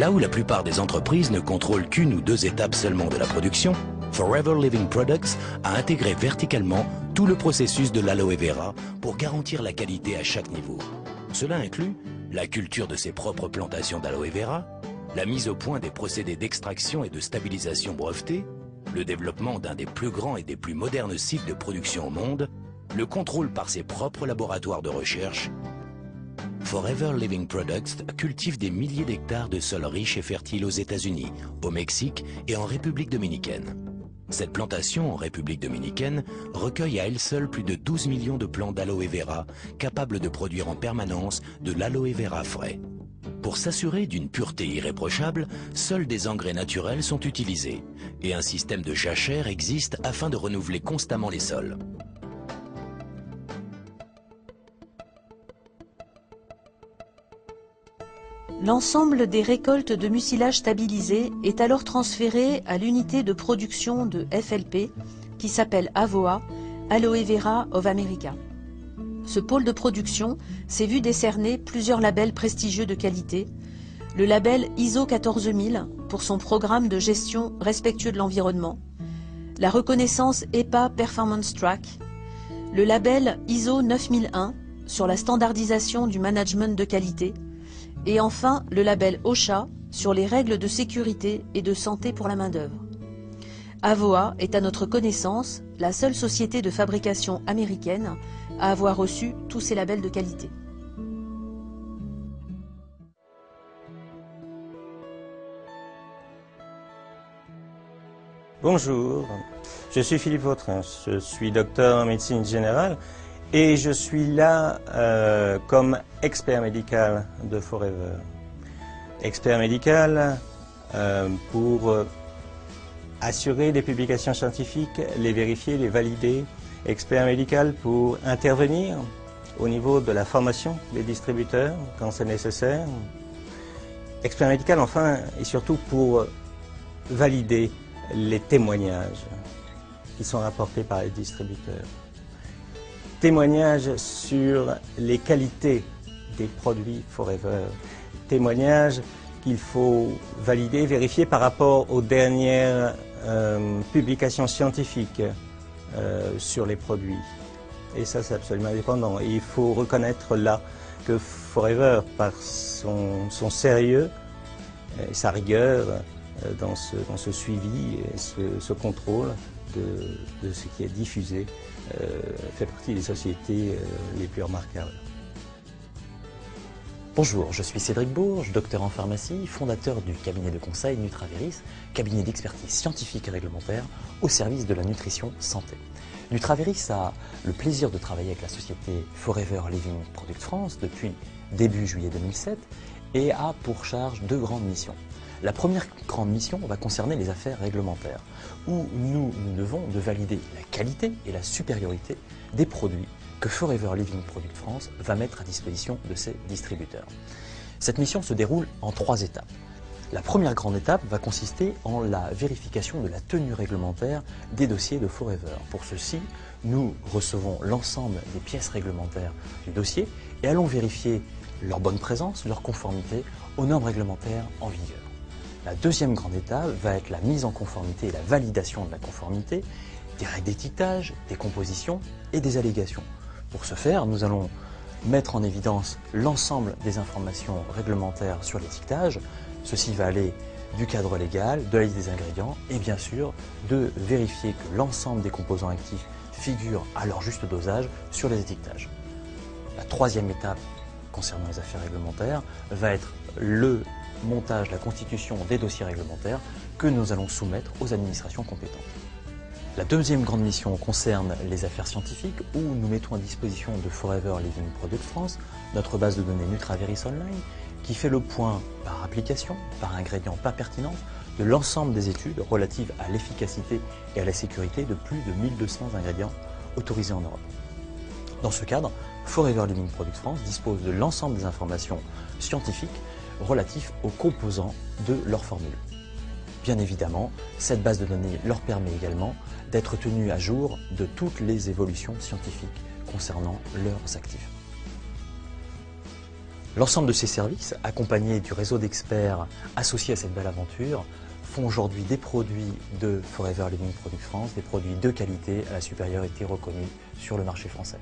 Là où la plupart des entreprises ne contrôlent qu'une ou deux étapes seulement de la production, Forever Living Products a intégré verticalement tout le processus de l'aloe vera pour garantir la qualité à chaque niveau. Cela inclut la culture de ses propres plantations d'aloe vera, la mise au point des procédés d'extraction et de stabilisation brevetés, le développement d'un des plus grands et des plus modernes sites de production au monde, le contrôle par ses propres laboratoires de recherche. Forever Living Products cultive des milliers d'hectares de sols riches et fertiles aux États-Unis, au Mexique et en République dominicaine. Cette plantation en République dominicaine recueille à elle seule plus de 12 millions de plants d'aloe vera capables de produire en permanence de l'aloe vera frais. Pour s'assurer d'une pureté irréprochable, seuls des engrais naturels sont utilisés et un système de jachère existe afin de renouveler constamment les sols. L'ensemble des récoltes de mucilage stabilisé est alors transféré à l'unité de production de FLP qui s'appelle AVOA, Aloe Vera of America. Ce pôle de production s'est vu décerner plusieurs labels prestigieux de qualité. Le label ISO 14000 pour son programme de gestion respectueux de l'environnement, la reconnaissance EPA Performance Track, le label ISO 9001 sur la standardisation du management de qualité, et enfin le label OSHA sur les règles de sécurité et de santé pour la main-d'œuvre. AVOA est à notre connaissance la seule société de fabrication américaine à avoir reçu tous ces labels de qualité. Bonjour, je suis Philippe Vautrin, je suis docteur en médecine générale et je suis là comme expert médical de Forever. Expert médical pour assurer des publications scientifiques, les vérifier, les valider. Expert médical pour intervenir au niveau de la formation des distributeurs quand c'est nécessaire. Expert médical enfin et surtout pour valider les témoignages qui sont rapportés par les distributeurs. Témoignages sur les qualités des produits Forever. Témoignages qu'il faut valider, vérifier par rapport aux dernières publications scientifiques sur les produits. Et ça, c'est absolument indépendant. Et il faut reconnaître là que Forever, par son sérieux et sa rigueur dans ce suivi et ce contrôle de ce qui est diffusé, fait partie des sociétés les plus remarquables. Bonjour, je suis Cédric Bourges, docteur en pharmacie, fondateur du cabinet de conseil Nutraveris, cabinet d'expertise scientifique et réglementaire au service de la nutrition santé. Nutraveris a le plaisir de travailler avec la société Forever Living Products France depuis début juillet 2007 et a pour charge deux grandes missions. La première grande mission va concerner les affaires réglementaires, où nous devons de valider la qualité et la supériorité des produits que Forever Living Products France va mettre à disposition de ses distributeurs. Cette mission se déroule en 3 étapes. La première grande étape va consister en la vérification de la tenue réglementaire des dossiers de Forever. Pour ceci, nous recevons l'ensemble des pièces réglementaires du dossier et allons vérifier leur bonne présence, leur conformité aux normes réglementaires en vigueur. La deuxième grande étape va être la mise en conformité et la validation de la conformité, des règles d'étiquetage, des compositions et des allégations. Pour ce faire, nous allons mettre en évidence l'ensemble des informations réglementaires sur l'étiquetage. Ceci va aller du cadre légal, de la liste des ingrédients et bien sûr de vérifier que l'ensemble des composants actifs figurent à leur juste dosage sur les étiquetages. La troisième étape concernant les affaires réglementaires va être le montage, la constitution des dossiers réglementaires que nous allons soumettre aux administrations compétentes. La deuxième grande mission concerne les affaires scientifiques où nous mettons à disposition de Forever Living Products France notre base de données Nutraveris Online qui fait le point par application, par ingrédient pas pertinent, de l'ensemble des études relatives à l'efficacité et à la sécurité de plus de 1200 ingrédients autorisés en Europe. Dans ce cadre, Forever Living Products France dispose de l'ensemble des informations scientifiques relatifs aux composants de leur formule. Bien évidemment, cette base de données leur permet également d'être tenus à jour de toutes les évolutions scientifiques concernant leurs actifs. L'ensemble de ces services, accompagnés du réseau d'experts associés à cette belle aventure, font aujourd'hui des produits de Forever Living Products France, des produits de qualité à la supériorité reconnue sur le marché français.